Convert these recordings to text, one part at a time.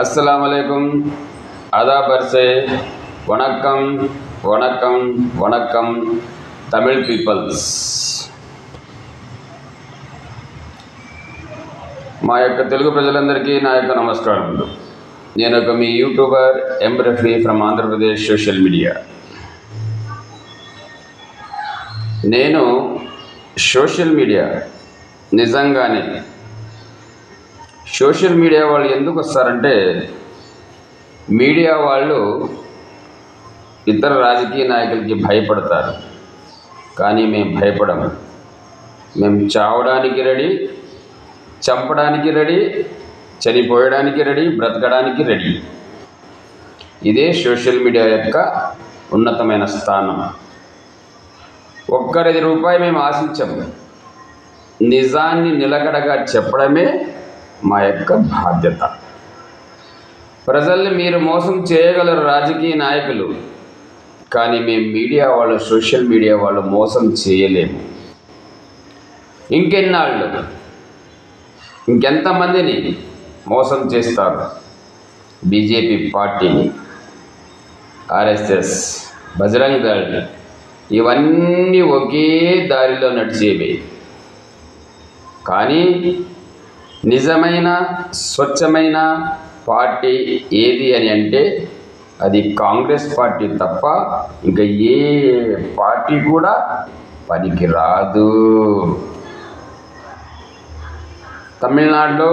अस्सलामुअलैकुम, आदाब बरसे, वणक्कम वणक्कम वणक्कम तमिళ్ పీపుల్స్. మా యొక్క తెలుగు ప్రజలందరికీ నా యొక్క నమస్కారములు. నేను ఒక మీ youtuber M Rafi from Andhra Pradesh social media. నేను సోషల్ మీడియా నిజంగానే సోషల్ మీడియా వాళ్ళు ఎందుకు వస్తారంటే, మీడియా వాళ్ళు ఇతర రాజకీయ నాయకులకి భయపడతారు, కానీ మేము భయపడము. మేము చావడానికి రెడీ, చంపడానికి రెడీ, చనిపోయడానికి రెడీ, బ్రతకడానికి రెడీ. ఇదే సోషల్ మీడియా యొక్క ఉన్నతమైన స్థానం. ఒక్కరిది రూపాయి మేము ఆశించము. నిజాన్ని నిలకడగా చెప్పడమే మా యొక్క బాధ్యత. ప్రజల్ని మీరు మోసం చేయగలరు రాజకీయ నాయకులు, కానీ మేము మీడియా వాళ్ళు, సోషల్ మీడియా వాళ్ళు మోసం చేయలేము. ఇంకెన్నాళ్ళు, ఇంకెంతమందిని మోసం చేస్తారు? బీజేపీ పార్టీని, ఆర్ఎస్ఎస్, బజరంగ్ దళ్, ఇవన్నీ ఒకే దారిలో నడిచేవి. కానీ నిజమైన స్వచ్ఛమైన పార్టీ ఏది అని అంటే అది కాంగ్రెస్ పార్టీ తప్ప ఇంకా ఏ పార్టీ కూడా పనికి రాదు. తమిళనాడులో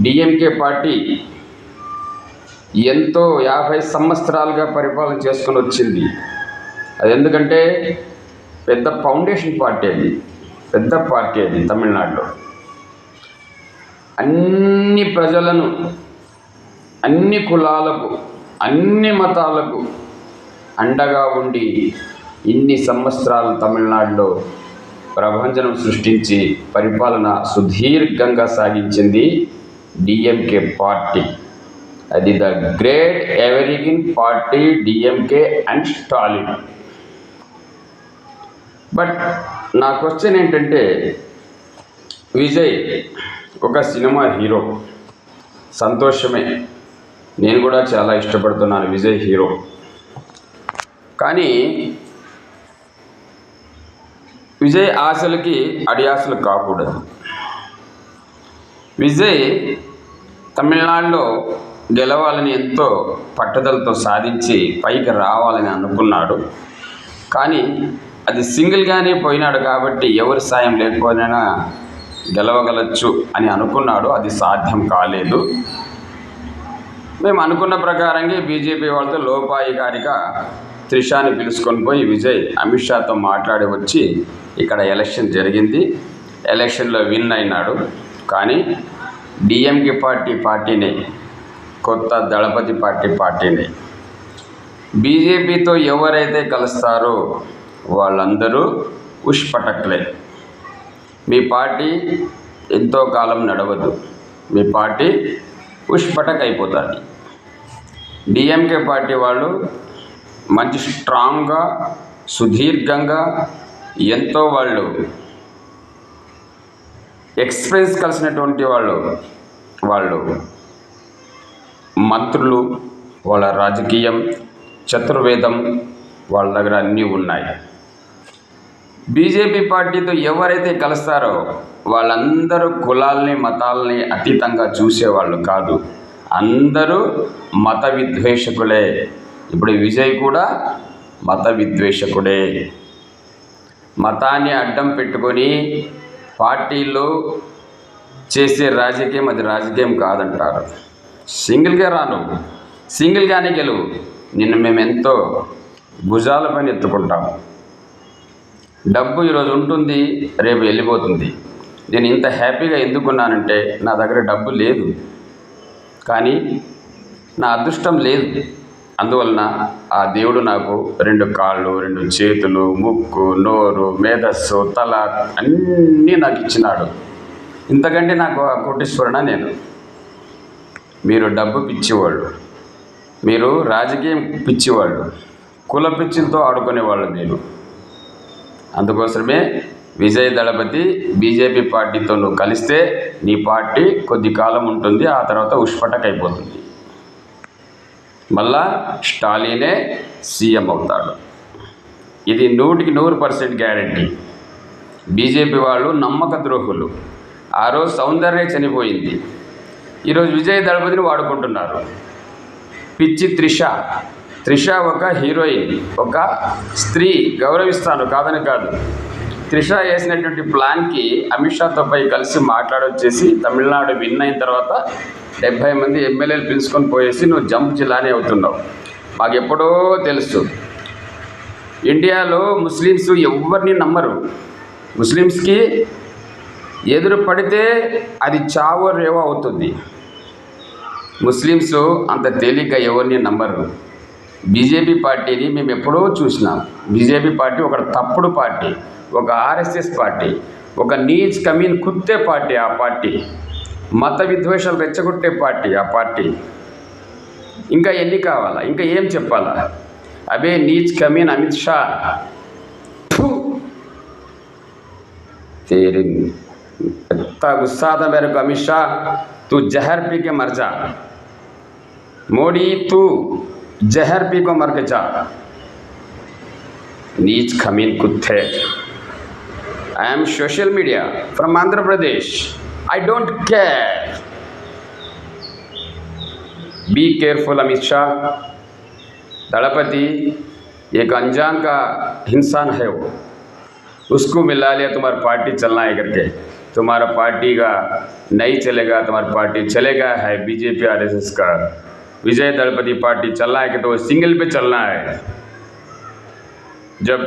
డిఎంకే పార్టీ ఎంతో 50 సంవత్సరాలుగా పరిపాలన చేసుకొని వచ్చింది. అది ఎందుకంటే పెద్ద ఫౌండేషన్ పార్టీ, అది పెద్ద పార్టీ. అది తమిళనాడులో అన్ని ప్రజలను, అన్ని కులాలకు, అన్ని మతాలకు అండగా ఉండి ఇన్ని సంవత్సరాలు తమిళనాడులో ప్రభంజనం సృష్టించి పరిపాలన సుదీర్ఘంగా సాగించింది డిఎంకే పార్టీ. అది the great evergreen party, DMK and Stalin. But నా క్వశ్చన్ ఏంటంటే, విజయ్ ఒక సినిమా హీరో, సంతోషమే, నేను కూడా చాలా ఇష్టపడుతున్నాను విజయ్ హీరో. కానీ విజయ్ ఆశలకి అడియాసలు కాకూడదు. విజయ్ తమిళనాడులో గెలవాలని ఎంతో పట్టుదలతో సాధించి పైకి రావాలని అనుకున్నాడు. కానీ అది సింగిల్గానే పోయినాడు కాబట్టి ఎవరి సాయం లేకపోయినా గెలవగలచ్చు అని అనుకున్నాడు. అది సాధ్యం కాలేదు. మేము అనుకున్న ప్రకారంగా బీజేపీ వాళ్ళతో లోపాయికారిగా త్రిషాని పిలుచుకొని పోయి విజయ్ అమిత్ షాతో మాట్లాడి వచ్చి ఇక్కడ ఎలక్షన్ జరిగింది. ఎలక్షన్లో విన్ అయినాడు. కానీ డిఎంకే పార్టీని, కొత్త దళపతి పార్టీని బీజేపీతో ఎవరైతే కలుస్తారో వాళ్ళందరూ ఉష్పటక్లే. మీ పార్టీ ఎంతో కాలం నడవదు, మీ పార్టీ ఉష్పటక్ అయిపోతుంది. డిఎంకే పార్టీ వాళ్ళు మంచి స్ట్రాంగ్గా, సుదీర్ఘంగా, ఎంతో వాళ్ళు ఎక్స్పీరియన్స్ కలిసినటువంటి వాళ్ళు మంత్రులు, వాళ్ళ రాజకీయం, చతుర్వేదం వాళ్ళ దగ్గర అన్నీ ఉన్నాయి. బీజేపీ పార్టీతో ఎవరైతే కలుస్తారో వాళ్ళందరూ కులాల్ని, మతాలని అతీతంగా చూసేవాళ్ళు కాదు. అందరూ మత విద్వేషకులే. ఇప్పుడు విజయ్ కూడా మత విద్వేషకుడే. మతాన్ని అడ్డం పెట్టుకొని పార్టీలో చేసే రాజకీయం అది రాజకీయం కాదంటారు. సింగిల్గా రాను, సింగిల్గానే గెలువు, నిన్ను మేము ఎంతో భుజాల పైన ఎత్తుకుంటాము. డబ్బు ఈరోజు ఉంటుంది, రేపు వెళ్ళిపోతుంది. నేను ఇంత హ్యాపీగా ఎందుకున్నానంటే నా దగ్గర డబ్బు లేదు, కానీ నా అదృష్టం లేదు. అందువలన ఆ దేవుడు నాకు 2 కాళ్ళు, 2 చేతులు, ముక్కు, నోరు, మేధస్సు, తల అన్నీ నాకు ఇచ్చినాడు. ఇంతకంటే నాకు ఆ కోటీశ్వరుణ నేను. మీరు డబ్బు పిచ్చివాళ్ళు, మీరు రాజకీయం పిచ్చివాళ్ళు, కుల పిచ్చిలతో ఆడుకునేవాళ్ళు మీరు. అందుకోసమే విజయ్ దళపతి బీజేపీ పార్టీతో నువ్వు కలిస్తే నీ పార్టీ కొద్ది కాలం ఉంటుంది, ఆ తర్వాత ఉష్పటక్ అయిపోతుంది. మళ్ళా స్టాలినే సీఎం అవుతాడు. ఇది 100% గ్యారంటీ. బీజేపీ వాళ్ళు నమ్మక ద్రోహులు. ఆ రోజు సౌందర్య చనిపోయింది, ఈరోజు విజయ్ దళపతిని వాడుకుంటున్నారు. పిచ్చి త్రిష ఒక హీరోయిన్, ఒక స్త్రీ, గౌరవిస్తాను కాదని కాదు. త్రిష వేసినటువంటి ప్లాన్కి అమిత్ షాతో పై కలిసి మాట్లాడొచ్చేసి తమిళనాడు విన్ అయిన తర్వాత 70 మంది ఎమ్మెల్యేలు పిలుచుకొని పోయేసి నువ్వు జంప్ జిల్లానే అవుతున్నావు. మాకు ఎప్పుడో తెలుసు, ఇండియాలో ముస్లిమ్స్ ఎవరిని నమ్మరు. ముస్లిమ్స్కి ఎదురు పడితే అది చావో రేవో అవుతుంది. ముస్లిమ్స్ అంత తేలిగ్గా ఎవరిని నమ్మరు. బీజేపీ పార్టీని మేము ఎప్పుడో చూసినాం. బీజేపీ పార్టీ ఒక తప్పుడు పార్టీ, ఒక ఆర్ఎస్ఎస్ పార్టీ, ఒక నీచ్ కమీన్ కుత్తే పార్టీ. ఆ పార్టీ మత విద్వేషాలు రెచ్చగొట్టే పార్టీ. ఆ పార్టీ ఇంకా ఎన్ని కావాలా, ఇంకా ఏం చెప్పాలా? అబే నీచ్ కమీన్ అమిత్ షా, तेरी इतना गुस्सा था मेरे को अमित शाह, तू जहर पी के मर जा. मोदी तू जहर पी को मर के जा. नीच खमीन कुत्ते. I am social media from Andhra Pradesh. I don't care. Be careful Amit Shah. दलपति एक अनजान का इंसान है, वो उसको मिला लिया तुम्हारा पार्टी चलना है करके. तुम्हारा पार्टी का नहीं चलेगा, तुम्हारा पार्टी चलेगा है बीजेपी आरएसएस का. विजय दलपति पार्टी चलना है कि तो सिंगल पे चलना है. जब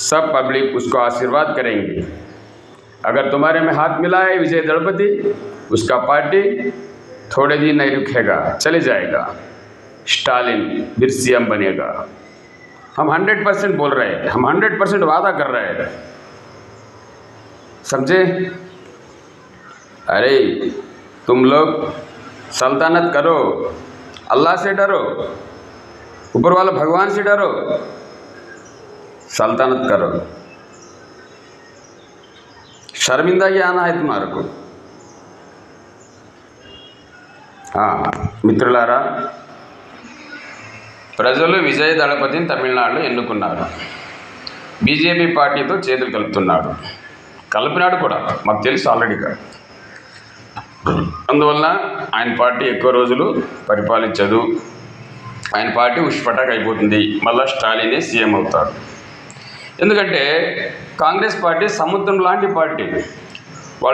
सब पब्लिक उसको आशीर्वाद करेंगे, अगर तुम्हारे में हाथ मिला है विजय दलपति, उसका पार्टी थोड़े दिन नहीं रुकेगा, चले जाएगा. स्टालिन फिर सीएम बनेगा. हम 100% बोल रहे हैं, हम 100% वादा कर रहे हैं, समझे? अरे तुम लोग सल्तनत करो, अल्लाह से डरो, ऊपर वाला भगवान से डरो, सल्तनत करो. शर्मिंदगी आना है तुम्हारे को. మిత్రులారా, ప్రజలు విజయ్ దళపతిని తమిళనాడులో ఎన్నుకున్నారు. బీజేపీ పార్టీతో చేతులు కలుపుతున్నాడు, కలిపినాడు కూడా, మాకు తెలుసు ఆల్రెడీగా. అందువల్ల ఆయన పార్టీ ఎక్కువ రోజులు పరిపాలించదు. ఆయన పార్టీ ఉష్పటక్ అయిపోతుంది. మళ్ళీ స్టాలినే సీఎం అవుతాడు. ఎందుకంటే కాంగ్రెస్ పార్టీ సముద్రం లాంటి పార్టీ.